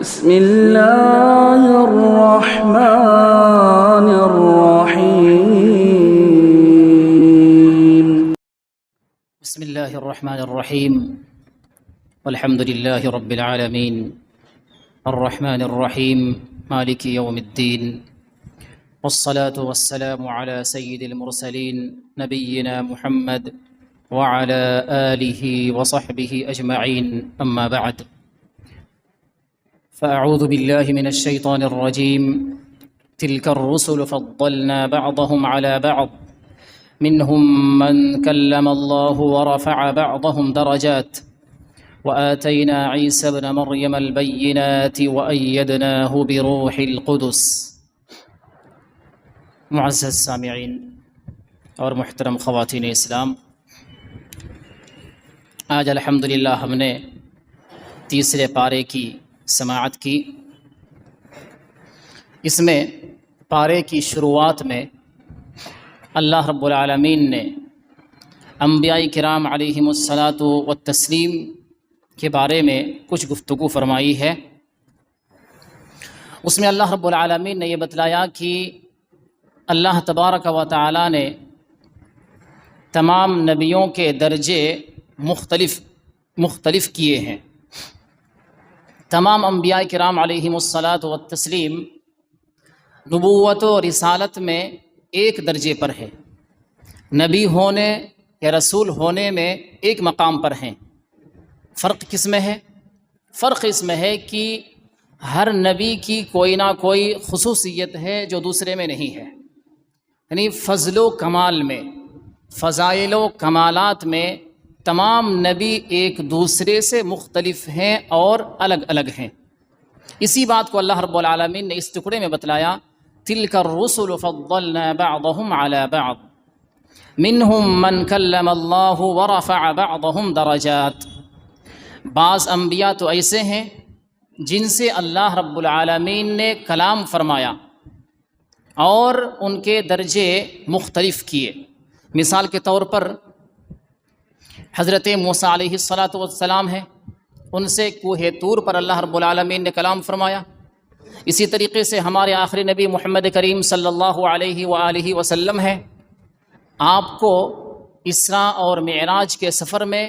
بسم اللہ الرحمن الرحیم بسم اللہ الرحمن الرحیم والحمد للہ رب العالمین الرحمن الرحیم مالک یوم الدین والصلاة والسلام على سید المرسلین نبینا محمد وعلى آلہ وصحبہ اجمعین اما بعد فأعوذ بالله من الشيطان الرجيم تلك الرسل فضلنا بعضهم على بعض منهم من كلم الله ورفع بعضهم درجات وآتينا عيسى ابن مريم البينات وأيدناه بروح القدس. معزز سامعین اور محترم خواتین اسلام، آج الحمدللہ ہم نے تیسرے پارے کی سماعت کی. اس میں پارے کی شروعات میں اللہ رب العالمین نے انبیاء کرام علیہم الصلاۃ والتسلیم کے بارے میں کچھ گفتگو فرمائی ہے. اس میں اللہ رب العالمین نے یہ بتلایا کہ اللہ تبارک و تعالی نے تمام نبیوں کے درجے مختلف کیے ہیں. تمام انبیاء کرام علیہم الصلاۃ والتسلیم نبوت و رسالت میں ایک درجے پر ہے، نبی ہونے یا رسول ہونے میں ایک مقام پر ہیں. فرق کس میں ہے؟ فرق اس میں ہے کہ ہر نبی کی کوئی نہ کوئی خصوصیت ہے جو دوسرے میں نہیں ہے. یعنی فضل و کمال میں، فضائل و کمالات میں تمام نبی ایک دوسرے سے مختلف ہیں اور الگ الگ ہیں. اسی بات کو اللہ رب العالمین نے اس ٹکڑے میں بتلایا، تلک الرسل فضلنا بعضهم على بعض منهم من کلم اللہ ورفع بعضهم درجات. بعض انبیاء تو ایسے ہیں جن سے اللہ رب العالمین نے کلام فرمایا اور ان کے درجے مختلف کیے. مثال کے طور پر حضرت موسیٰ علیہ السلام ہیں، ان سے کوہ طور پر اللہ رب العالمین نے کلام فرمایا. اسی طریقے سے ہمارے آخری نبی محمد کریم صلی اللہ علیہ وآلہ وسلم ہیں. آپ کو اسراء اور معراج کے سفر میں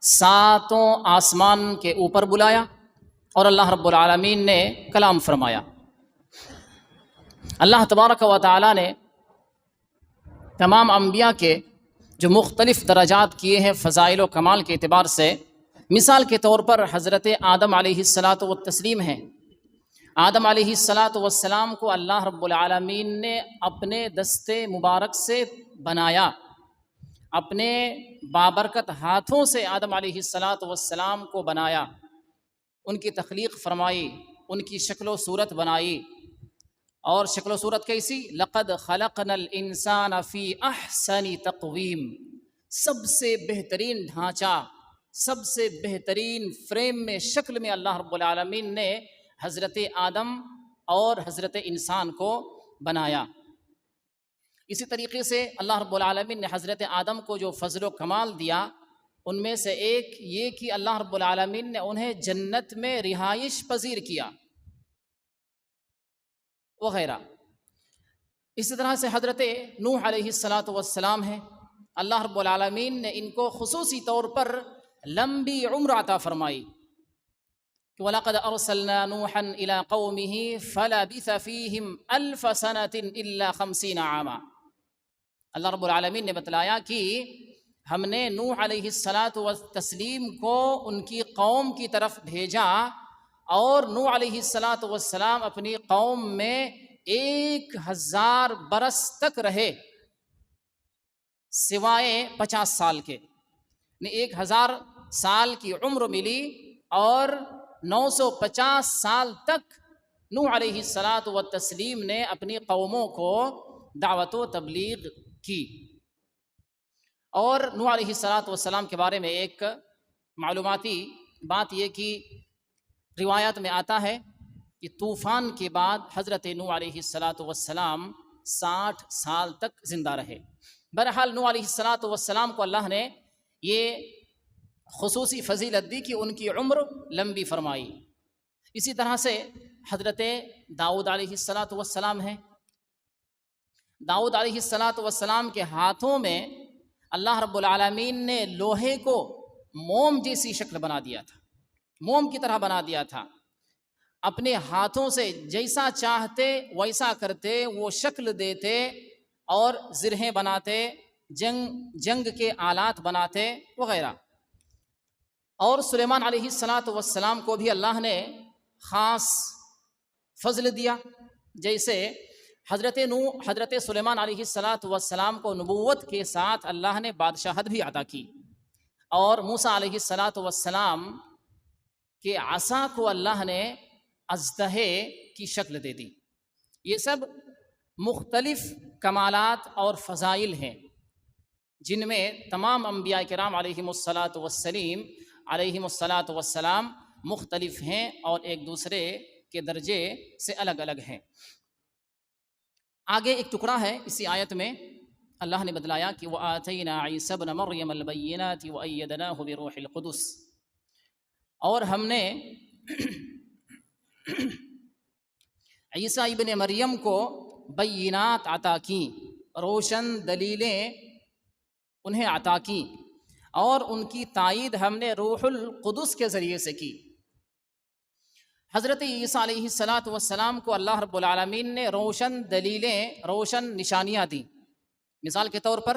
ساتوں آسمان کے اوپر بلایا اور اللہ رب العالمین نے کلام فرمایا. اللہ تبارک و تعالی نے تمام انبیاء کے جو مختلف درجات کیے ہیں فضائل و کمال کے اعتبار سے. مثال کے طور پر حضرت آدم علیہ السلام ہیں. آدم علیہ السلام کو اللہ رب العالمین نے اپنے دست مبارک سے بنایا، اپنے بابرکت ہاتھوں سے آدم علیہ السلام کو بنایا، ان کی تخلیق فرمائی، ان کی شکل و صورت بنائی. اور شکل و صورت کیسی؟ لقد خلقنا الانسان فی احسن تقویم. سب سے بہترین ڈھانچہ، سب سے بہترین فریم میں، شکل میں اللہ رب العالمین نے حضرت آدم اور حضرت انسان کو بنایا. اسی طریقے سے اللہ رب العالمین نے حضرت آدم کو جو فضل و کمال دیا ان میں سے ایک یہ کہ اللہ رب العالمین نے انہیں جنت میں رہائش پذیر کیا وغیرہ. اسی طرح سے حضرت نوح علیہ السلام ہیں. اللہ رب العالمین نے ان کو خصوصی طور پر لمبی عمر عطا فرمائی. وَلَقَدْ أَرْسَلْنَا نُوحًا إِلَىٰ قَوْمِهِ فَلَبِثَ فِيهِمْ أَلْفَ سَنَةٍ إِلَّا 50 عَامًا. اللہ رب العالمین نے بتلایا کہ ہم نے نوح علیہ السلام کو ان کی قوم کی طرف بھیجا اور نوح علیہ السلام اپنی قوم میں 1000 برس تک رہے سوائے 50 سال کے. 1000 سال کی عمر ملی اور 950 سال تک نوح علیہ السلام نے اپنی قوموں کو دعوت و تبلیغ کی. اور نوح علیہ السلام کے بارے میں ایک معلوماتی بات یہ کہ روایات میں آتا ہے کہ طوفان کے بعد حضرت نوح علیہ السلام 60 سال تک زندہ رہے. بہرحال نوح علیہ السلام کو اللہ نے یہ خصوصی فضیلت دی کہ ان کی عمر لمبی فرمائی. اسی طرح سے حضرت داؤد علیہ السلام ہیں. داؤد علیہ السلام کے ہاتھوں میں اللہ رب العالمین نے لوہے کو موم جیسی شکل بنا دیا تھا، موم کی طرح بنا دیا تھا. اپنے ہاتھوں سے جیسا چاہتے ویسا کرتے، وہ شکل دیتے اور زرہیں بناتے، جنگ کے آلات بناتے وغیرہ. اور سلیمان علیہ السلام کو بھی اللہ نے خاص فضل دیا. جیسے حضرت سلیمان علیہ السلام کو نبوت کے ساتھ اللہ نے بادشاہت بھی عطا کی، اور موسیٰ علیہ السلام کے عصا کو اللہ نے اژدہے کی شکل دے دی. یہ سب مختلف کمالات اور فضائل ہیں جن میں تمام انبیاء کرام علیہم السلام مختلف ہیں اور ایک دوسرے کے درجے سے الگ الگ ہیں. آگے ایک ٹکڑا ہے اسی آیت میں اللہ نے بتلایا کہ وَآتَيْنَا عِيسَى ابْنَ مَرْيَمَ الْبَيِّنَاتِ وَأَيَّدْنَاهُ بِرُوحِ الْقُدُسِ، اور ہم نے عیسیٰ ابن مریم کو بینات عطا کی، روشن دلیلیں انہیں عطا کی، اور ان کی تائید ہم نے روح القدس کے ذریعے سے کی. حضرت عیسیٰ علیہ السلام کو اللہ رب العالمین نے روشن دلیلیں، روشن نشانیاں دیں. مثال کے طور پر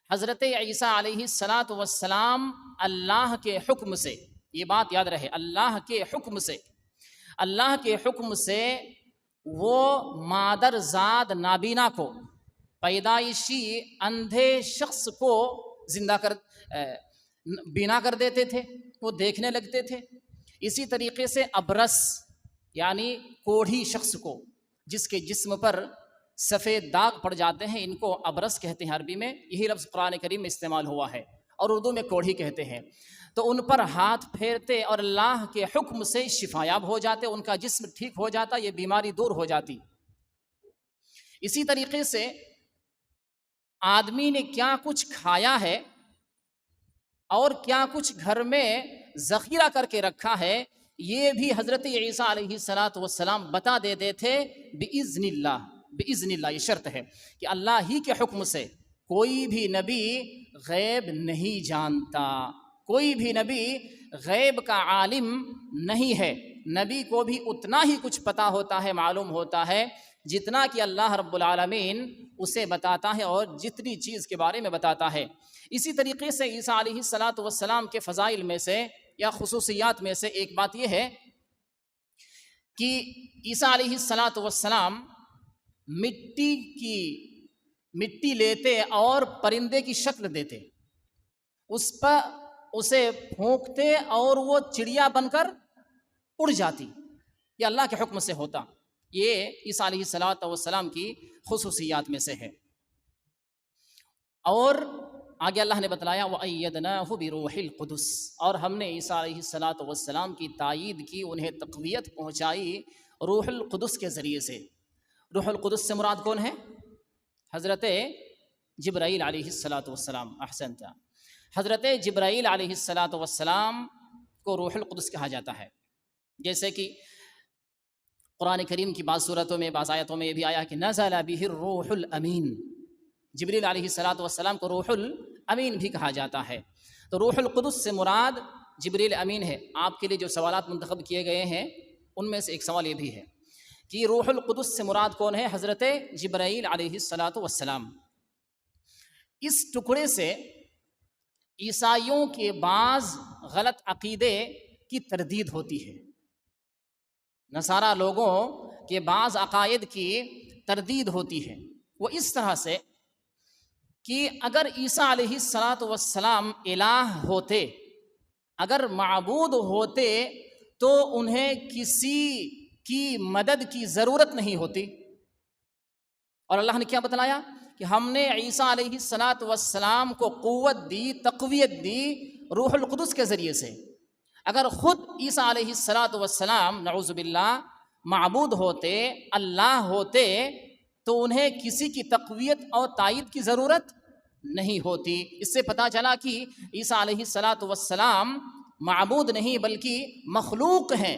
حضرت عیسیٰ علیہ السلام اللہ کے حکم سے، یہ بات یاد رہے، اللہ کے حکم سے وہ مادر زاد نابینا کو، پیدائشی اندھے شخص کو زندہ بینا کر دیتے تھے، وہ دیکھنے لگتے تھے. اسی طریقے سے ابرس یعنی کوڑھی شخص کو، جس کے جسم پر سفید داغ پڑ جاتے ہیں، ان کو ابرس کہتے ہیں عربی میں. یہی لفظ قرآن کریم میں استعمال ہوا ہے، اور اردو میں کوڑھی کہتے ہیں. تو ان پر ہاتھ پھیرتے اور اللہ کے حکم سے شفایاب ہو جاتے، ان کا جسم ٹھیک ہو جاتا، یہ بیماری دور ہو جاتی. اسی طریقے سے آدمی نے کیا کچھ کھایا ہے اور کیا کچھ گھر میں ذخیرہ کر کے رکھا ہے، یہ بھی حضرت عیسیٰ علیہ السلام بتا دیتے تھے بِإِذْنِ اللہ. یہ شرط ہے کہ اللہ ہی کے حکم سے. کوئی بھی نبی غیب نہیں جانتا، کوئی بھی نبی غیب کا عالم نہیں ہے. نبی کو بھی اتنا ہی کچھ پتہ ہوتا ہے، معلوم ہوتا ہے، جتنا کہ اللہ رب العالمین اسے بتاتا ہے اور جتنی چیز کے بارے میں بتاتا ہے. اسی طریقے سے عیسیٰ علیہ السلام کے فضائل میں سے یا خصوصیات میں سے ایک بات یہ ہے کہ عیسیٰ علیہ السلام مٹی لیتے اور پرندے کی شکل دیتے، اس پر اسے پھونکتے اور وہ چڑیا بن کر اڑ جاتی. یہ اللہ کے حکم سے ہوتا. یہ عیسیٰ علیہ السلام کی خصوصیات میں سے ہے. اور آگے اللہ نے بتلایا وَأَيَّدْنَاهُ بِرُوحِ الْقُدُسِ، اور ہم نے عیسیٰ علیہ السلام کی تائید کی، انہیں تقویت پہنچائی روح القدس کے ذریعے سے. روح القدس سے مراد کون ہے؟ حضرت جبرائیل علیہ السلام. احسنت. حضرت جبرائیل علیہ السلام کو روح القدس کہا جاتا ہے. جیسے کہ قرآن کریم کی بعض صورتوں میں، بعض آیتوں میں یہ بھی آیا کہ نزل بہ الروح الامین. جبریل علیہ السلام کو روح الامین بھی کہا جاتا ہے. تو روح القدس سے مراد جبریل امین ہے. آپ کے لیے جو سوالات منتخب کیے گئے ہیں ان میں سے ایک سوال یہ بھی ہے کہ روح القدس سے مراد کون ہے؟ حضرت جبرائیل علیہ السلام. اس ٹکڑے سے عیسائیوں کے بعض غلط عقیدے کی تردید ہوتی ہے، نصارہ لوگوں کے بعض عقائد کی تردید ہوتی ہے. وہ اس طرح سے کہ اگر عیسیٰ علیہ السلام الہ ہوتے، اگر معبود ہوتے، تو انہیں کسی کی مدد کی ضرورت نہیں ہوتی. اور اللہ نے کیا بتلایا کہ ہم نے عیسیٰ علیہ السلام کو قوت دی، تقویت دی روح القدس کے ذریعے سے. اگر خود عیسیٰ علیہ السلام نعوذ باللہ معبود ہوتے، اللہ ہوتے، تو انہیں کسی کی تقویت اور تائید کی ضرورت نہیں ہوتی. اس سے پتہ چلا کہ عیسیٰ علیہ السلام معبود نہیں بلکہ مخلوق ہیں،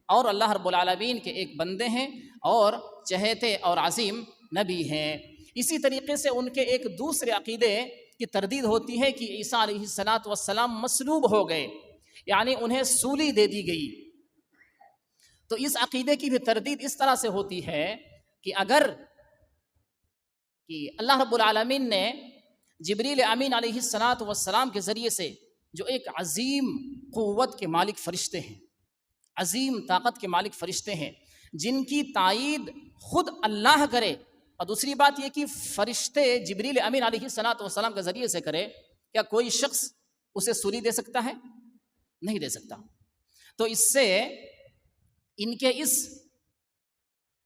اور اللہ رب العالمین کے ایک بندے ہیں اور چہیتے اور عظیم نبی ہیں۔ اسی طریقے سے ان کے ایک دوسرے عقیدے کی تردید ہوتی ہے کہ عیسیٰ علیہ السلام مصلوب ہو گئے، یعنی انہیں سولی دے دی گئی۔ تو اس عقیدے کی بھی تردید اس طرح سے ہوتی ہے کہ اگر کہ اللہ رب العالمین نے جبریل امین علیہ السلام کے ذریعے سے جو ایک عظیم قوت کے مالک فرشتے ہیں، عظیم طاقت کے مالک فرشتے ہیں، جن کی تائید خود اللہ کرے، اور دوسری بات یہ کہ فرشتے جبریل امین علیہ السلام کے ذریعے سے کرے، کیا کوئی شخص اسے سولی دے سکتا ہے؟ نہیں دے سکتا۔ تو اس سے ان کے اس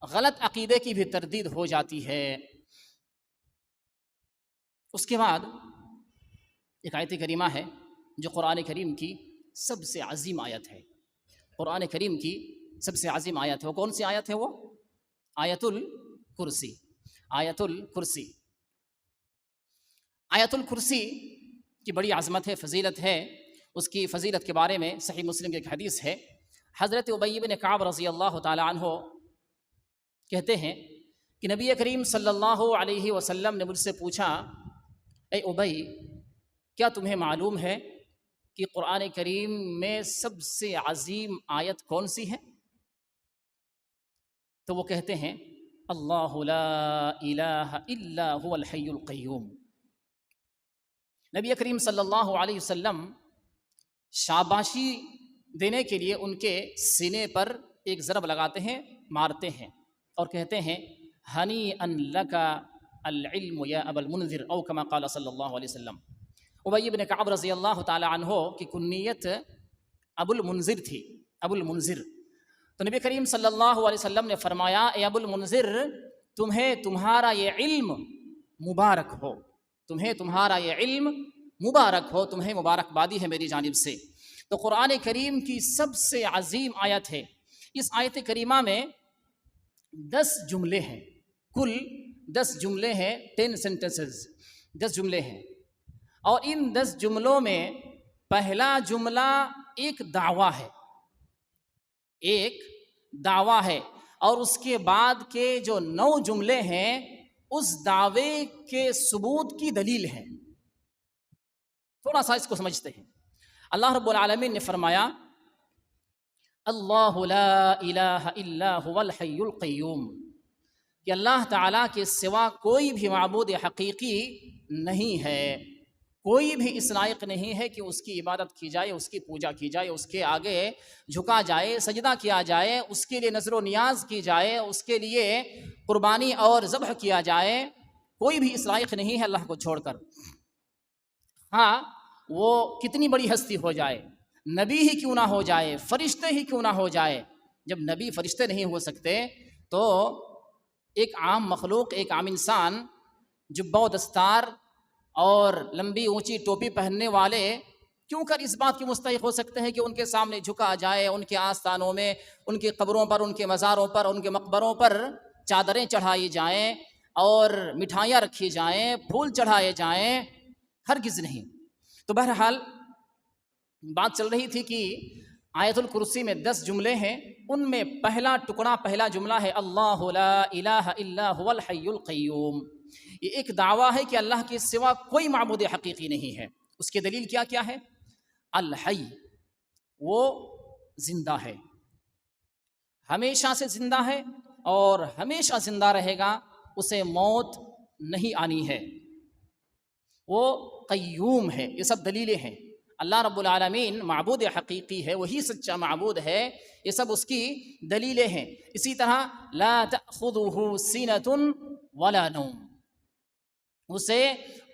غلط عقیدے کی بھی تردید ہو جاتی ہے۔ اس کے بعد ایک آیت کریمہ ہے جو قرآن کریم کی سب سے عظیم آیت ہے، قرآن کریم کی سب سے عظیم آیت ہے۔ وہ کون سی آیت ہے؟ وہ آیت الکرسی، آیت الکرسی۔ آیت الکرسی کی بڑی عظمت ہے، فضیلت ہے۔ اس کی فضیلت کے بارے میں صحیح مسلم کی ایک حدیث ہے، حضرت ابی بن کعب رضی اللہ تعالی عنہ کہتے ہیں کہ نبی کریم صلی اللہ علیہ وسلم نے مجھ سے پوچھا، اے ابی، کیا تمہیں معلوم ہے کہ قرآن کریم میں سب سے عظیم آیت کون سی ہے؟ تو وہ کہتے ہیں، اللہ لا الہ الا هو الحی القیوم۔ نبی کریم صلی اللہ علیہ وسلم شاباشی دینے کے لیے ان کے سینے پر ایک ضرب لگاتے ہیں، مارتے ہیں، اور کہتے ہیں، ہنی ان لک العلم یا ابا المنذر، او کما قال صلی اللہ علیہ وسلم۔ ابی بن کعب رضی اللہ تعالی عنہ کی کنیت ابو المنذر تھی، ابو المنذر۔ تو نبی کریم صلی اللہ علیہ وسلم نے فرمایا، اے ابو المنذر، تمہیں تمہارا یہ علم مبارک ہو، تمہیں تمہارا یہ علم مبارک ہو، تمہیں مبارکبادی ہے میری جانب سے۔ تو قرآن کریم کی سب سے عظیم آیت ہے۔ اس آیت کریمہ میں 10 جملے ہیں، کل 10 جملے ہیں، 10 sentences، 10 جملے ہیں، اور ان 10 جملوں میں پہلا جملہ ایک دعویٰ ہے، ایک دعویٰ ہے، اور اس کے بعد کے جو 9 جملے ہیں اس دعوے کے ثبوت کی دلیل ہے۔ تھوڑا سا اس کو سمجھتے ہیں۔ اللہ رب العالمین نے فرمایا، اللہ لا الہ الا هو الحی القیوم، کہ اللہ تعالیٰ کے سوا کوئی بھی معبود حقیقی نہیں ہے، کوئی بھی اس لائق نہیں ہے کہ اس کی عبادت کی جائے، اس کی پوجا کی جائے، اس کے آگے جھکا جائے، سجدہ کیا جائے، اس کے لیے نذر و نیاز کی جائے، اس کے لیے قربانی اور ذبح کیا جائے، کوئی بھی اس لائق نہیں ہے اللہ کو چھوڑ کر۔ ہاں، وہ کتنی بڑی ہستی ہو جائے، نبی ہی کیوں نہ ہو جائے، فرشتے ہی کیوں نہ ہو جائے، جب نبی فرشتے نہیں ہو سکتے تو ایک عام مخلوق، ایک عام انسان جبہ و دستار اور لمبی اونچی ٹوپی پہننے والے کیوں کر اس بات کے مستحق ہو سکتے ہیں کہ ان کے سامنے جھکا جائے، ان کے آستانوں میں، ان کی قبروں پر، ان کے مزاروں پر، ان کے مقبروں پر چادریں چڑھائی جائیں اور مٹھائیاں رکھی جائیں، پھول چڑھائے جائیں؟ ہرگز نہیں۔ تو بہرحال بات چل رہی تھی کہ آیت الکرسی میں 10 جملے ہیں، ان میں پہلا ٹکڑا، پہلا جملہ ہے، اللہ لا الہ الا هو الحی القیوم۔ یہ ایک دعویٰ ہے کہ اللہ کے سوا کوئی معبود حقیقی نہیں ہے۔ اس کی دلیل کیا کیا ہے؟ الحی، وہ زندہ ہے، ہمیشہ سے زندہ ہے اور ہمیشہ زندہ رہے گا، اسے موت نہیں آنی ہے۔ وہ قیوم ہے۔ یہ سب دلیلیں ہیں۔ اللہ رب العالمین معبود حقیقی ہے، وہی سچا معبود ہے، یہ سب اس کی دلیلیں ہیں۔ اسی طرح لا تأخذہ سینۃ ولا نوم، اسے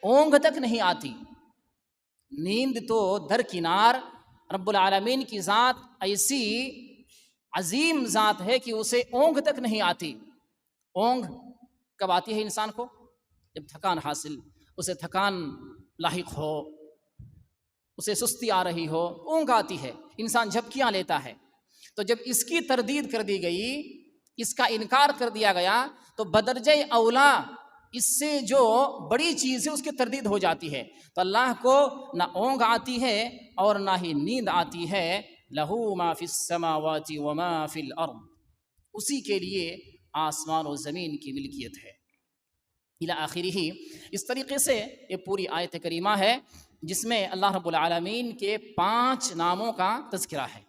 اونگ تک نہیں آتی، نیند تو درکنار، رب العالمین کی ذات ایسی عظیم ذات ہے کہ اسے اونگ تک نہیں آتی۔ اونگ کب آتی ہے انسان کو؟ جب تھکان حاصل، اسے تھکان لاحق ہو، اسے سستی آ رہی ہو، اونگ آتی ہے، انسان جھپکیاں لیتا ہے۔ تو جب اس کی تردید کر دی گئی، اس کا انکار کر دیا گیا، تو بدرجہ اولا اس سے جو بڑی چیز ہے اس کی تردید ہو جاتی ہے. تو اللہ کو نہ اونگ آتی ہے اور نہ ہی نیند آتی ہے. لہو ما فی السماوات وما فی الارض، اسی کے لیے آسمان و زمین کی ملکیت ہے. الی آخری ہی. اس طریقے سے یہ پوری آیت کریمہ ہے جس میں اللہ رب العالمین کے 5 ناموں کا تذکرہ ہے.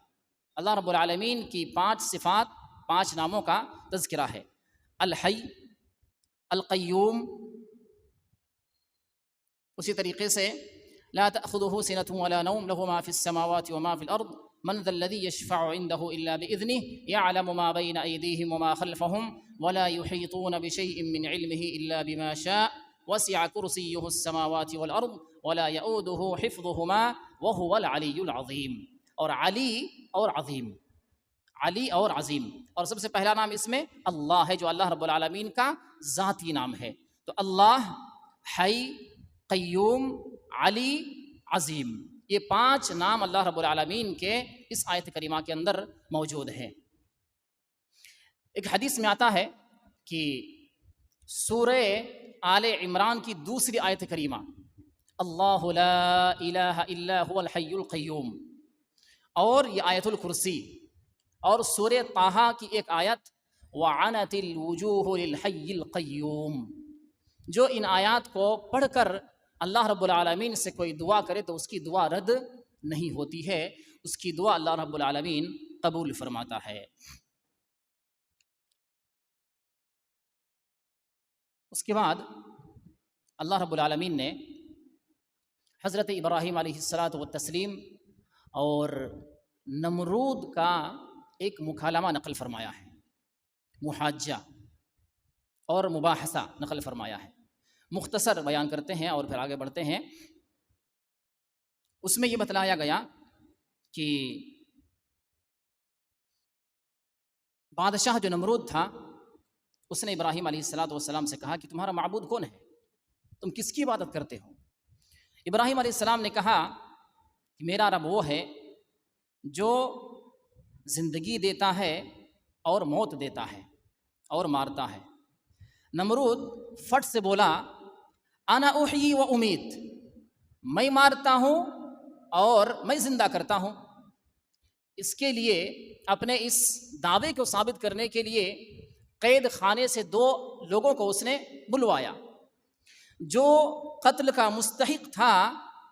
اللہ رب العالمین کی 5 صفات، 5 ناموں کا تذکرہ ہے. الحی، القیوم، اسی طریقے سے لا تأخذه سنة ولا نوم له ما في السماوات وما في الأرض من ذا الذي يشفع عنده إلا بإذنه يعلم ما بين أيديهم وما خلفهم ولا يحيطون بشيء من علمه إلا بما شاء وسع كرسيه السماوات والأرض ولا يؤوده حفظهما وهو العلي العظيم. اور علی اور عظیم، علی اور عظیم. اور سب سے پہلا نام اس میں اللہ ہے جو اللہ رب العالمین کا ذاتی نام ہے. تو اللہ، حی، قیوم، علی، عظیم، یہ 5 نام اللہ رب العالمین کے اس آیت کریمہ کے اندر موجود ہیں. ایک حدیث میں آتا ہے کہ سورہ آل عمران کی دوسری آیت کریمہ اللہ لا الہ الا هو الحی القیوم، اور یہ آیت الکرسی، اور سورہ طٰہٰ کی ایک آیت وعنت الوجوہ للحی القیوم. جو ان آیات کو پڑھ کر اللہ رب العالمین سے کوئی دعا کرے تو اس کی دعا رد نہیں ہوتی ہے، اس کی دعا اللہ رب العالمین قبول فرماتا ہے. اس کے بعد اللہ رب العالمین نے حضرت ابراہیم علیہ الصلاۃ والتسلیم اور نمرود کا ایک مکالمہ نقل فرمایا ہے، محاجہ اور مباحثہ نقل فرمایا ہے. مختصر بیان کرتے ہیں اور پھر آگے بڑھتے ہیں. اس میں یہ بتلایا گیا کہ بادشاہ جو نمرود تھا اس نے ابراہیم علیہ الصلاۃ والسلام سے کہا کہ تمہارا معبود کون ہے، تم کس کی عبادت کرتے ہو؟ ابراہیم علیہ السلام نے کہا کہ میرا رب وہ ہے جو زندگی دیتا ہے اور موت دیتا ہے اور مارتا ہے. نمرود فٹ سے بولا انا احیی و امیت، میں مارتا ہوں اور میں زندہ کرتا ہوں. اس کے لیے اپنے اس دعوے کو ثابت کرنے کے لیے قید خانے سے 2 لوگوں کو اس نے بلوایا. جو قتل کا مستحق تھا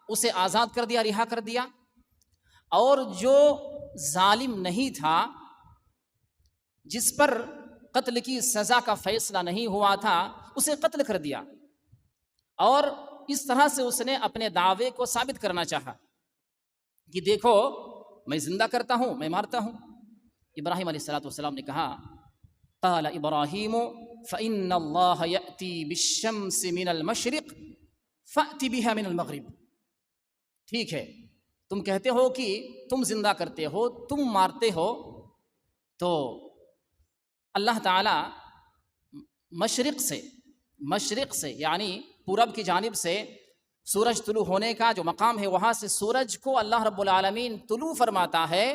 اسے آزاد کر دیا، رہا کر دیا، اور جو ظالم نہیں تھا، جس پر قتل کی سزا کا فیصلہ نہیں ہوا تھا، اسے قتل کر دیا. اور اس طرح سے اس نے اپنے دعوے کو ثابت کرنا چاہا کہ دیکھو میں زندہ کرتا ہوں، میں مارتا ہوں. ابراہیم علیہ الصلاۃ والسلام نے کہا قال ابراہیم فإن اللہ یأتی بالشمس من المشرق فأت بها من المغرب. ٹھیک ہے، تم کہتے ہو کہ تم زندہ کرتے ہو، تم مارتے ہو، تو اللہ تعالی مشرق سے یعنی پورب کی جانب سے سورج طلوع ہونے کا جو مقام ہے وہاں سے سورج کو اللہ رب العالمین طلوع فرماتا ہے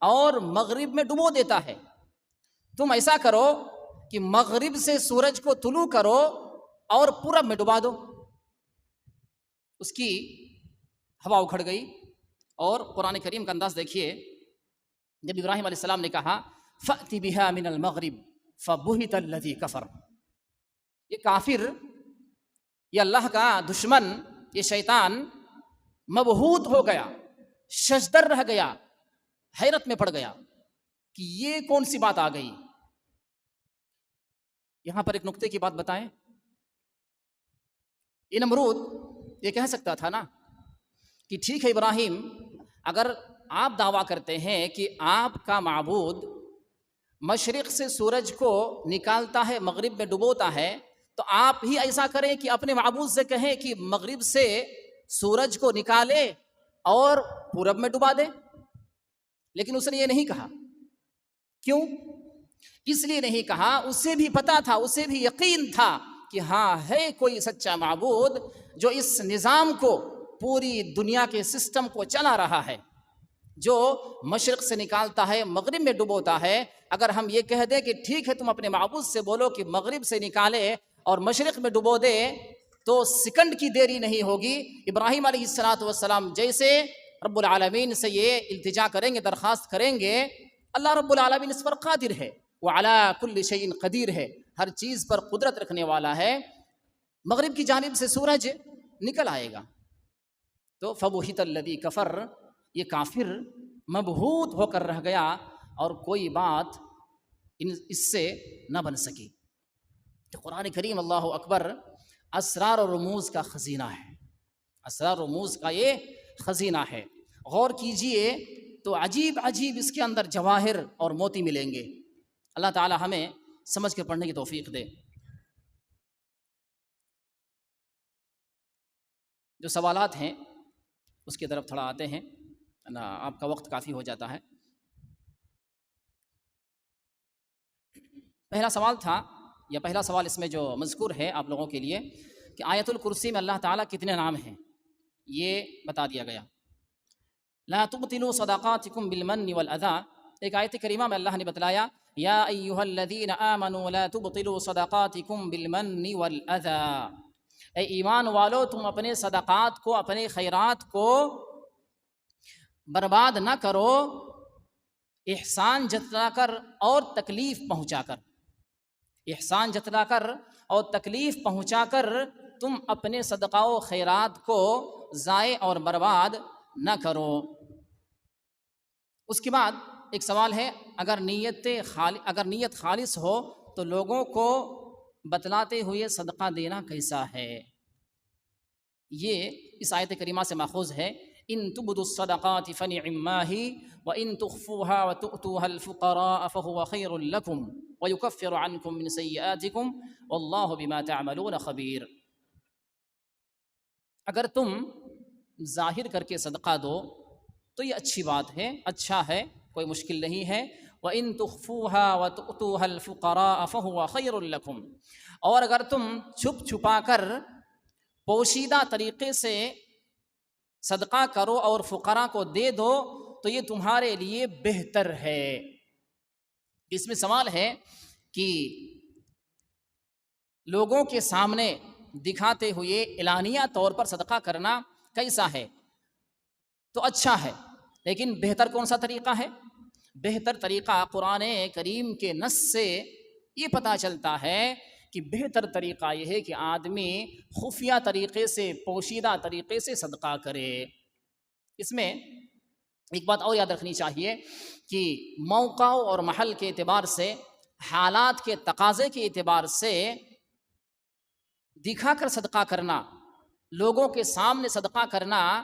اور مغرب میں ڈبو دیتا ہے. تم ایسا کرو کہ مغرب سے سورج کو طلوع کرو اور پورب میں ڈبا دو. اس کی ہوا اکھڑ گئی. اور قرآن کریم کا انداز دیکھیے، جب ابراہیم علیہ السلام نے کہا فأتی بها من المغرب فبہت الذی کفر، یہ کافر، یہ اللہ کا دشمن، یہ شیطان مبہوت ہو گیا، ششدر رہ گیا، حیرت میں پڑ گیا کہ یہ کون سی بات آ گئی. یہاں پر ایک نقطے کی بات بتائیں. یہ نمرود یہ کہہ سکتا تھا نا کہ ٹھیک ہے ابراہیم، اگر آپ دعویٰ کرتے ہیں کہ آپ کا معبود مشرق سے سورج کو نکالتا ہے، مغرب میں ڈبوتا ہے، تو آپ ہی ایسا کریں کہ اپنے معبود سے کہیں کہ مغرب سے سورج کو نکالے اور پورب میں ڈبا دے. لیکن اس نے یہ نہیں کہا. کیوں؟ اس لیے نہیں کہا، اسے بھی پتا تھا، اسے بھی یقین تھا کہ ہاں ہے کوئی سچا معبود جو اس نظام کو، پوری دنیا کے سسٹم کو چلا رہا ہے، جو مشرق سے نکالتا ہے، مغرب میں ڈبوتا ہے. اگر ہم یہ کہہ دیں کہ ٹھیک ہے تم اپنے معبود سے بولو کہ مغرب سے نکالے اور مشرق میں ڈبو دے تو سیکنڈ کی دیری نہیں ہوگی. ابراہیم علیہ السلام جیسے رب العالمین سے یہ التجا کریں گے، درخواست کریں گے، اللہ رب العالمین اس پر قادر ہے. وعلی کل شیء قدیر ہے، ہر چیز پر قدرت رکھنے والا ہے. مغرب کی جانب سے سورج نکل آئے گا تو فبہت الذی کفر، یہ کافر مبہوت ہو کر رہ گیا اور کوئی بات اس سے نہ بن سکی. تو قرآن کریم اللہ اکبر اسرار و رموز کا خزینہ ہے، اسرار و رموز کا یہ خزینہ ہے. غور کیجئے تو عجیب عجیب اس کے اندر جواہر اور موتی ملیں گے. اللہ تعالی ہمیں سمجھ کے پڑھنے کی توفیق دے. جو سوالات ہیں اس کی طرف تھوڑا آتے ہیں نا، آپ کا وقت کافی ہو جاتا ہے. پہلا سوال تھا، یا پہلا سوال اس میں جو مذکور ہے آپ لوگوں کے لیے کہ آیت الکرسی میں اللہ تعالیٰ کتنے نام ہیں، یہ بتا دیا گیا. لا تبطلوا صدقاتکم بالمن والاذی، ایک آیت کریمہ میں اللہ نے بتلایا یا ایھا الذین آمنوا لا تبطلوا صدقاتکم بالمن والاذی، اے ایمان والو تم اپنے صدقات کو، اپنے خیرات کو برباد نہ کرو احسان جتلا کر اور تکلیف پہنچا کر. احسان جتلا کر اور تکلیف پہنچا کر تم اپنے صدقہ و خیرات کو ضائع اور برباد نہ کرو. اس کے بعد ایک سوال ہے، اگر نیت خالص ہو تو لوگوں کو بتلاتے ہوئے صدقہ دینا کیسا ہے؟ یہ اس آیت کریمہ سے ماخوذ ہے. ان تبدوا الصدقات فنعما هی وان تخفوها وتؤتوها الفقراء فهو خير لكم ويكفر عنكم من سيئاتكم والله بما تعملون خبیر. اگر تم ظاہر کر کے صدقہ دو تو یہ اچھی بات ہے، اچھا ہے، کوئی مشکل نہیں ہے. وَإِن تُخْفُوهَا وَتُؤْتُوهَا الْفُقَرَاءَ فَهُوَ خَيْرٌ لَكُمْ، اور اگر تم چھپ چھپا کر پوشیدہ طریقے سے صدقہ کرو اور فقراء کو دے دو تو یہ تمہارے لیے بہتر ہے. اس میں سوال ہے کہ لوگوں کے سامنے دکھاتے ہوئے اعلانیہ طور پر صدقہ کرنا کیسا ہے؟ تو اچھا ہے، لیکن بہتر کون سا طریقہ ہے؟ بہتر طریقہ قرآن کریم کے نص سے یہ پتہ چلتا ہے کہ بہتر طریقہ یہ ہے کہ آدمی خفیہ طریقے سے، پوشیدہ طریقے سے صدقہ کرے. اس میں ایک بات اور یاد رکھنی چاہیے کہ موقع اور محل کے اعتبار سے، حالات کے تقاضے کے اعتبار سے دکھا کر صدقہ کرنا، لوگوں کے سامنے صدقہ کرنا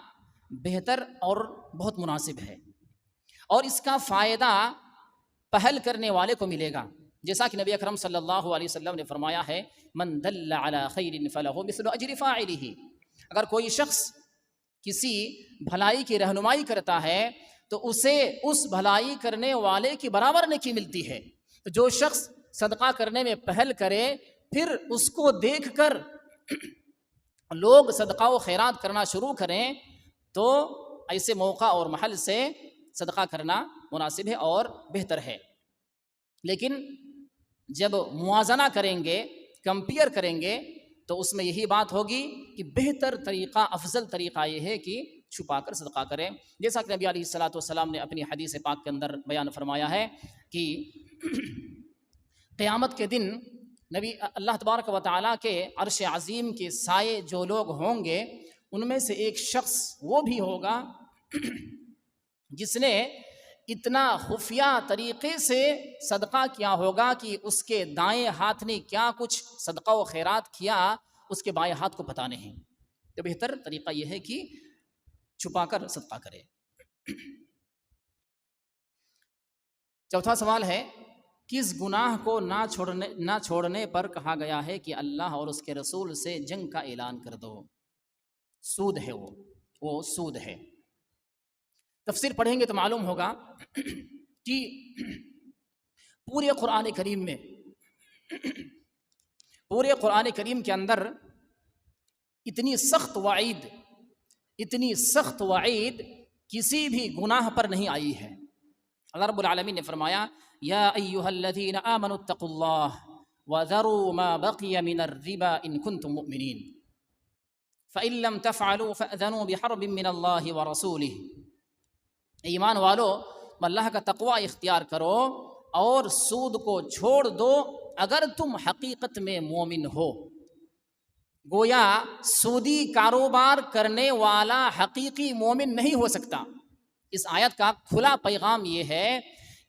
بہتر اور بہت مناسب ہے، اور اس کا فائدہ پہل کرنے والے کو ملے گا. جیسا کہ نبی اکرم صلی اللہ علیہ وسلم نے فرمایا ہے من دل علی خیر فلہ مثل اجر فاعلہ، اگر کوئی شخص کسی بھلائی کی رہنمائی کرتا ہے تو اسے اس بھلائی کرنے والے کی برابر نیکی ملتی ہے. تو جو شخص صدقہ کرنے میں پہل کرے پھر اس کو دیکھ کر لوگ صدقہ و خیرات کرنا شروع کریں تو ایسے موقع اور محل سے صدقہ کرنا مناسب ہے اور بہتر ہے. لیکن جب موازنہ کریں گے، کمپیئر کریں گے تو اس میں یہی بات ہوگی کہ بہتر طریقہ، افضل طریقہ یہ ہے کہ چھپا کر صدقہ کریں. جیسا کہ نبی علیہ الصلوۃ نے اپنی حدیث پاک کے اندر بیان فرمایا ہے کہ قیامت کے دن نبی اللہ تبارک و تعالیٰ کے عرش عظیم کے سائے جو لوگ ہوں گے ان میں سے ایک شخص وہ بھی ہوگا جس نے اتنا خفیہ طریقے سے صدقہ کیا ہوگا کہ اس کے دائیں ہاتھ نے کیا کچھ صدقہ و خیرات کیا اس کے بائیں ہاتھ کو پتہ نہیں. تو بہتر طریقہ یہ ہے کہ چھپا کر صدقہ کرے. چوتھا سوال ہے، کس گناہ کو نہ چھوڑنے پر کہا گیا ہے کہ اللہ اور اس کے رسول سے جنگ کا اعلان کر دو؟ سود ہے، وہ سود ہے. تفسیر پڑھیں گے تو معلوم ہوگا کہ پورے قرآن کریم کے اندر اتنی سخت وعید کسی بھی گناہ پر نہیں آئی ہے. اللہ رب العالمین نے فرمایا یا ایھا الذین آمنوا اتقوا اللہ وَذَرُوا مَا بَقِيَ مِنَ الرِّبَا إِن كُنتُم مُؤْمِنِينَ فَإِن لَّمْ تَفْعَلُوا فَأْذَنُوا بِحَرْبٍ مِّنَ اللَّهِ وَرَسُولِهِ، ایمان والو اللہ کا تقوی اختیار کرو اور سود کو چھوڑ دو اگر تم حقیقت میں مومن ہو۔ گویا سودی کاروبار کرنے والا حقیقی مومن نہیں ہو سکتا۔ اس آیت کا کھلا پیغام یہ ہے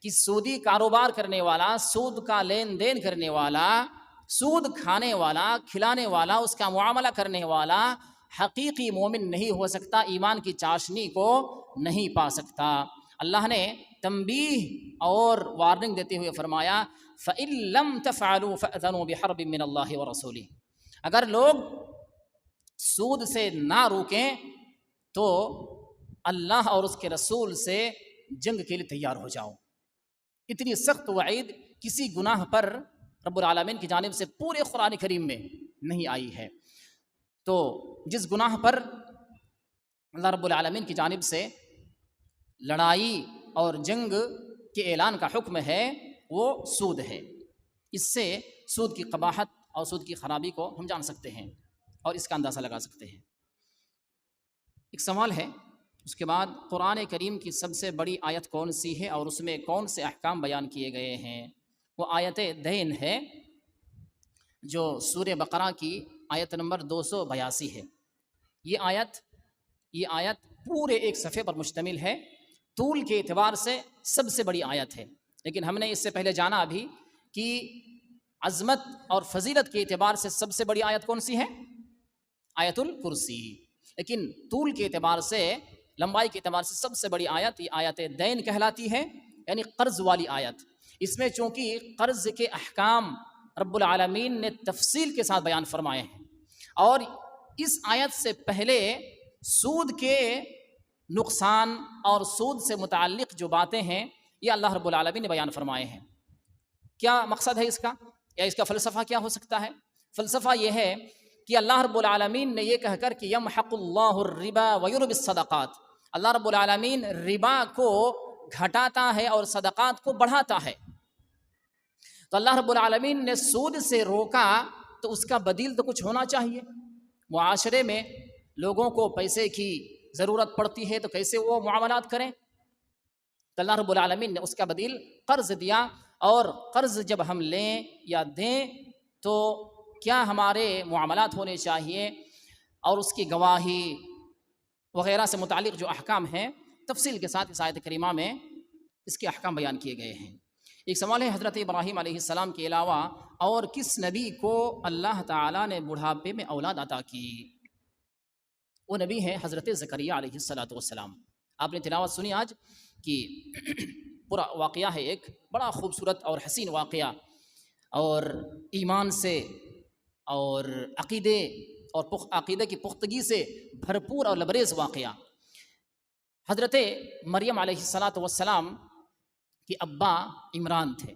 کہ سودی کاروبار کرنے والا، سود کا لین دین کرنے والا، سود کھانے والا، کھلانے والا، اس کا معاملہ کرنے والا حقیقی مومن نہیں ہو سکتا، ایمان کی چاشنی کو نہیں پا سکتا۔ اللہ نے تنبیہ اور وارننگ دیتے ہوئے فرمایا فَإِن لَّمْ تَفْعَلُوا فَأْذَنُوا بِحَرْبٍ مِّنَ اللَّهِ وَرَسُولِهِ، اگر لوگ سود سے نہ روکیں تو اللہ اور اس کے رسول سے جنگ کے لیے تیار ہو جاؤ۔ اتنی سخت وعید کسی گناہ پر رب العالمین کی جانب سے پورے قرآن کریم میں نہیں آئی ہے۔ تو جس گناہ پر اللہ رب العالمین کی جانب سے لڑائی اور جنگ کے اعلان کا حکم ہے وہ سود ہے۔ اس سے سود کی قباحت اور سود کی خرابی کو ہم جان سکتے ہیں اور اس کا اندازہ لگا سکتے ہیں۔ ایک سوال ہے، اس کے بعد قرآن کریم کی سب سے بڑی آیت کون سی ہے اور اس میں کون سے احکام بیان کیے گئے ہیں؟ وہ آیت دین ہے جو سورہ بقرہ کی آیت نمبر 282 ہے۔ یہ آیت پورے ایک صفحے پر مشتمل ہے، طول کے اعتبار سے سب سے بڑی آیت ہے، لیکن ہم نے اس سے پہلے جانا ابھی کہ عظمت اور فضیلت کے اعتبار سے سب سے بڑی آیت کون سی ہے؟ آیت الکرسی۔ لیکن طول کے اعتبار سے، لمبائی کے اعتبار سے سب سے بڑی آیت یہ آیت دین کہلاتی ہے، یعنی قرض والی آیت۔ اس میں چونکہ قرض کے احکام رب العالمین نے تفصیل کے ساتھ بیان فرمائے ہیں، اور اس آیت سے پہلے سود کے نقصان اور سود سے متعلق جو باتیں ہیں یہ اللہ رب العالمین نے بیان فرمائے ہیں۔ کیا مقصد ہے اس کا، یا اس کا فلسفہ کیا ہو سکتا ہے؟ فلسفہ یہ ہے کہ اللہ رب العالمین نے یہ کہہ کر کہ یمحق اللہ الربا ویربی الصدقات، اللہ رب العالمین ربا کو گھٹاتا ہے اور صدقات کو بڑھاتا ہے، تو اللہ رب العالمین نے سود سے روکا تو اس کا بدیل تو کچھ ہونا چاہیے۔ معاشرے میں لوگوں کو پیسے کی ضرورت پڑتی ہے تو کیسے وہ معاملات کریں؟ تو اللہ رب العالمین نے اس کا بدیل قرض دیا، اور قرض جب ہم لیں یا دیں تو کیا ہمارے معاملات ہونے چاہیے، اور اس کی گواہی وغیرہ سے متعلق جو احکام ہیں تفصیل کے ساتھ اس آیت کریمہ میں اس کے احکام بیان کیے گئے ہیں۔ ایک سوال ہے، حضرت ابراہیم علیہ السلام کے علاوہ اور کس نبی کو اللہ تعالیٰ نے بڑھاپے میں اولاد عطا کی؟ وہ نبی ہے حضرت زکریا علیہ السلام۔ آپ نے تلاوت سنی آج کہ پورا واقعہ ہے، ایک بڑا خوبصورت اور حسین واقعہ، اور ایمان سے اور عقیدے کی پختگی سے بھرپور اور لبریز واقعہ۔ حضرت مریم علیہ السلام کے ابا عمران تھے،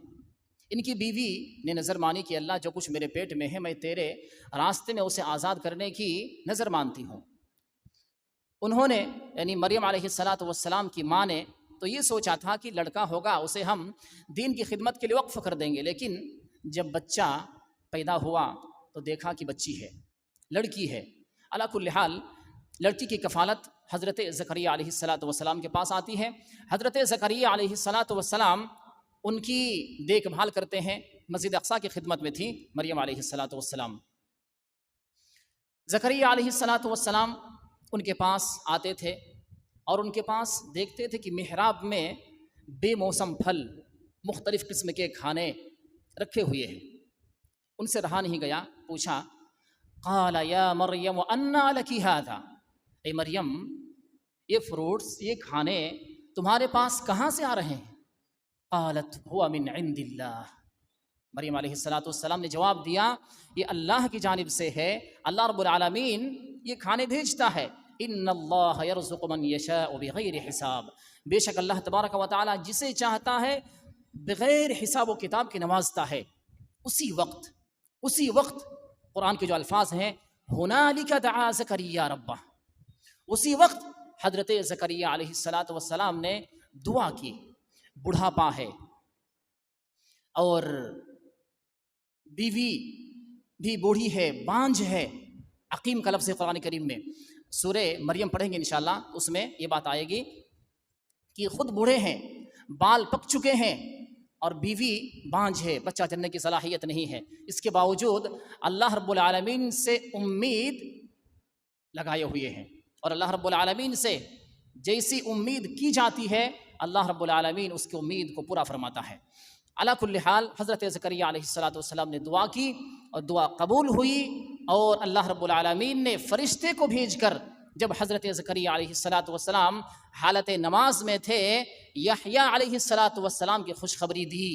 ان کی بیوی نے نظر مانی کہ اللہ جو کچھ میرے پیٹ میں ہے میں تیرے راستے میں اسے آزاد کرنے کی نظر مانتی ہوں۔ انہوں نے یعنی مریم علیہ السلام کی ماں نے تو یہ سوچا تھا کہ لڑکا ہوگا اسے ہم دین کی خدمت کے لیے وقف کر دیں گے، لیکن جب بچہ پیدا ہوا تو دیکھا کہ بچی ہے، لڑکی ہے۔ علی کل حال لڑکی کی کفالت حضرت زکریا علیہ السلام کے پاس آتی ہے۔ حضرت زکریا علیہ السلام ان کی دیکھ بھال کرتے ہیں، مسجد اقصیٰ کی خدمت میں تھی مریم علیہ السلام۔ زکریا علیہ السلام ان کے پاس آتے تھے اور ان کے پاس دیکھتے تھے کہ محراب میں بے موسم پھل، مختلف قسم کے کھانے رکھے ہوئے ہیں۔ ان سے رہا نہیں گیا، پوچھا قال یا مریم انا لکی ھذا، اے مریم یہ فروٹس، یہ کھانے تمہارے پاس کہاں سے آ رہے ہیں؟ قالت هو من عند اللہ، مریم علیہ السلام نے جواب دیا یہ اللہ کی جانب سے ہے، اللہ رب العالمین یہ کھانے بھیجتا ہے۔ ان اللہ یرزق من یشاء بغیر حساب، بے شک اللہ تبارک و تعالی جسے چاہتا ہے بغیر حساب و کتاب کے نوازتا ہے۔ اسی وقت قرآن کے جو الفاظ ہیں ہنالک دعا زکریا ربہ، اسی وقت حضرت زکریا علیہ السلام نے دعا کی۔ بڑھاپا ہے اور بیوی بھی بوڑھی ہے، بانجھ ہے. عقیم کا لفظ ہے قرآن کریم میں. سورہ مریم پڑھیں گے انشاءاللہ، اس میں یہ بات آئے گی کہ خود بوڑھے ہیں، بال پک چکے ہیں اور بیوی بانجھ ہے، بچہ جننے کی صلاحیت نہیں ہے. اس کے باوجود اللہ رب العالمین سے امید لگائے ہوئے ہیں، اور اللہ رب العالمین سے جیسی امید کی جاتی ہے اللہ رب العالمین اس کی امید کو پورا فرماتا ہے. علی کل حال حضرت زکریا علیہ السلام نے دعا کی اور دعا قبول ہوئی، اور اللہ رب العالمین نے فرشتے کو بھیج کر جب حضرت زکریا علیہ السلام حالت نماز میں تھے یحییٰ علیہ السلام کی خوشخبری دی،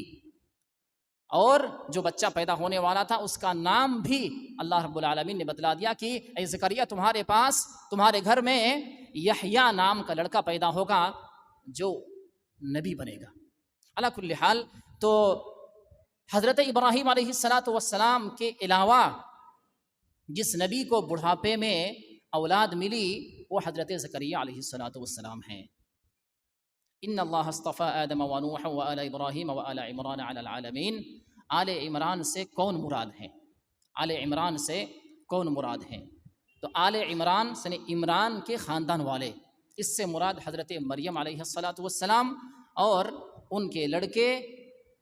اور جو بچہ پیدا ہونے والا تھا اس کا نام بھی اللہ رب العالمین نے بتلا دیا کہ اے زکریا تمہارے پاس تمہارے گھر میں یحییٰ نام کا لڑکا پیدا ہوگا جو نبی بنے گا. علی کل حال تو حضرت ابراہیم علیہ السلام کے علاوہ جس نبی کو بڑھاپے میں اولاد ملی وہ حضرت زکریا علیہ السلام ہیں. ان اللہ اصطفى آدم ونوح وآل ابراہیم وآل عمران علی العالمین. آل عمران سے کون مراد ہیں؟ آل عمران سے کون مراد ہیں؟ تو آل عمران سے عمران کے خاندان والے، اس سے مراد حضرت مریم علیہ السلام اور ان کے لڑکے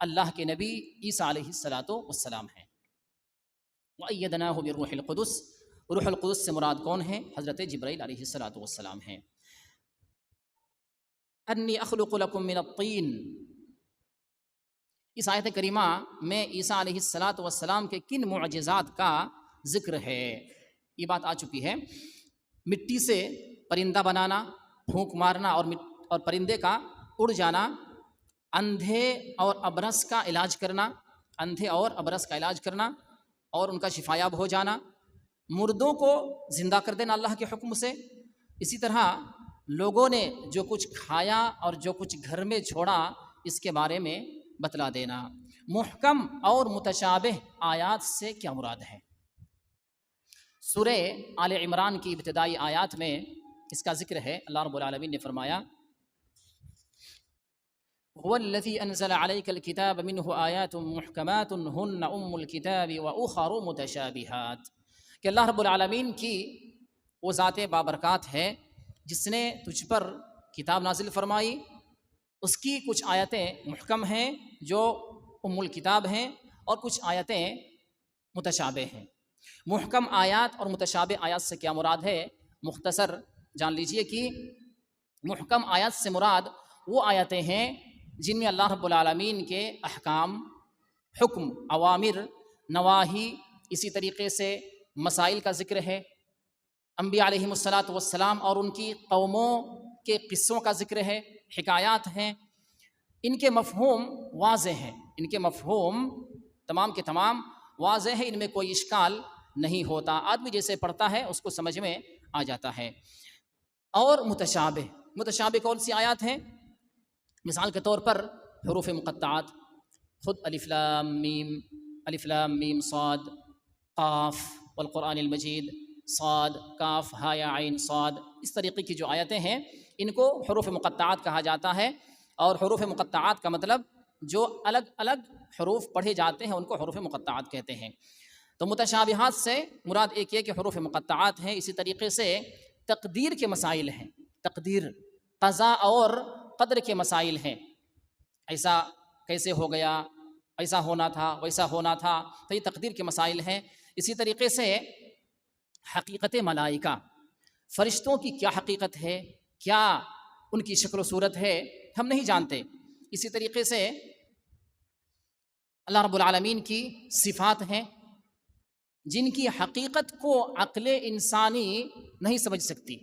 اللہ کے نبی عیسیٰ علیہ السلام ہیں. وَأَيَّدْنَاهُ بِالرُّوحِ الْقُدُسِ. روح القدس سے مراد کون ہیں؟ حضرت جبرائیل علیہ السلام ہیں. انی اخلق لکم من الطین. اس آیت کریمہ میں عیسیٰ علیہ السلام کے کن معجزات کا ذکر ہے؟ یہ بات آ چکی ہے. مٹی سے پرندہ بنانا، پھونک مارنا اور پرندے کا اڑ جانا، اندھے اور ابرص کا علاج کرنا، اندھے اور ابرص کا علاج کرنا اور ان کا شفایاب ہو جانا، مردوں کو زندہ کر دینا اللہ کے حکم سے. اسی طرح لوگوں نے جو کچھ کھایا اور جو کچھ گھر میں چھوڑا اس کے بارے میں بتلا دینا. محکم اور متشابہ آیات سے کیا مراد ہے؟ سورہ آل عمران کی ابتدائی آیات میں اس کا ذکر ہے. اللہ رب العالمین نے فرمایا هو الذي انزل عليك الكتاب منه آیات محکمات هن الكتاب واخر متشابهات. کہ اللہ رب العالمین کی وہ ذات بابرکات ہے جس نے تجھ پر کتاب نازل فرمائی، اس کی کچھ آیتیں محکم ہیں جو الکتاب ہیں اور کچھ آیتیں متشابہ ہیں. محکم آیات اور متشابہ آیات سے کیا مراد ہے؟ مختصر جان لیجئے کہ محکم آیات سے مراد وہ آیتیں ہیں جن میں اللہ رب العالمین کے احکام، حکم، اوامر، نواہی، اسی طریقے سے مسائل کا ذکر ہے. انبیاء علیہم السلام اور ان کی قوموں کے قصوں کا ذکر ہے، حکایات ہیں. ان کے مفہوم واضح ہیں، ان کے مفہوم تمام کے تمام واضح ہیں، ان میں کوئی اشکال نہیں ہوتا. آدمی جیسے پڑھتا ہے اس کو سمجھ میں آ جاتا ہے. اور متشابہ کون سی آیات ہیں؟ مثال کے طور پر حروف مقطعات، خود الف لام میم صاد قاف والقرآن المجید، صاد کاف ہا یا عین صاد، اس طریقے کی جو آیتیں ہیں ان کو حروف مقطعات کہا جاتا ہے. اور حروف مقطعات کا مطلب جو الگ الگ حروف پڑھے جاتے ہیں ان کو حروف مقطعات کہتے ہیں. تو متشابہات سے مراد ایک یہ کہ حروف مقطعات ہیں. اسی طریقے سے تقدیر کے مسائل ہیں، تقدیر، قضاء اور قدر کے مسائل ہیں. ایسا کیسے ہو گیا، ایسا ہونا تھا، ویسا ہونا تھا، تو یہ تقدیر کے مسائل ہیں. اسی طریقے سے حقیقت ملائکہ، فرشتوں کی کیا حقیقت ہے، کیا ان کی شکل و صورت ہے، ہم نہیں جانتے. اسی طریقے سے اللہ رب العالمین کی صفات ہیں جن کی حقیقت کو عقل انسانی نہیں سمجھ سکتی.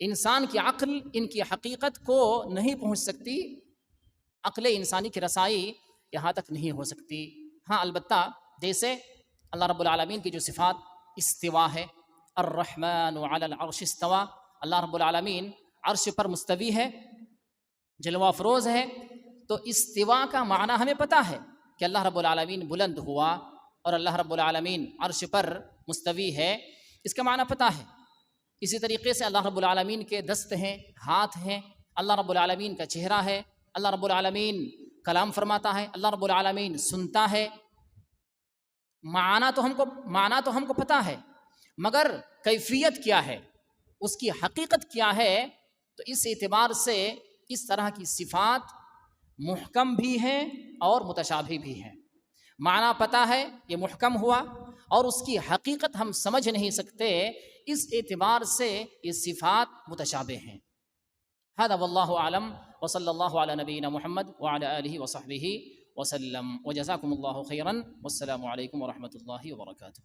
انسان کی عقل ان کی حقیقت کو نہیں پہنچ سکتی، عقل انسانی کی رسائی یہاں تک نہیں ہو سکتی. ہاں البتہ جیسے اللہ رب العالمین کی جو صفات، استوا ہے، الرحمن علی العرش استوا، اللہ رب العالمین عرش پر مستوی ہے، جلوہ افروز ہے. تو استوا کا معنی ہمیں پتہ ہے کہ اللہ رب العالمین بلند ہوا اور اللہ رب العالمین عرش پر مستوی ہے، اس کا معنی پتہ ہے. اسی طریقے سے اللہ رب العالمین کے دست ہیں، ہاتھ ہیں، اللہ رب العالمین کا چہرہ ہے، اللہ رب العالمین کلام فرماتا ہے، اللہ رب العالمین سنتا ہے. معنی تو ہم کو پتہ ہے، مگر کیفیت کیا ہے، اس کی حقیقت کیا ہے، تو اس اعتبار سے اس طرح کی صفات محکم بھی ہیں اور متشابہ بھی ہیں۔ معنی پتہ ہے یہ محکم ہوا، اور اس کی حقیقت ہم سمجھ نہیں سکتے، اس اعتبار سے یہ صفات متشابہ ہیں۔ هذا واللہ اعلم، وصلی اللہ علی نبینا محمد وعلی آلہ وصحبہ وسلم، وجزاکم اللہ خیرا، والسلام علیکم ورحمۃ اللہ وبرکاتہ۔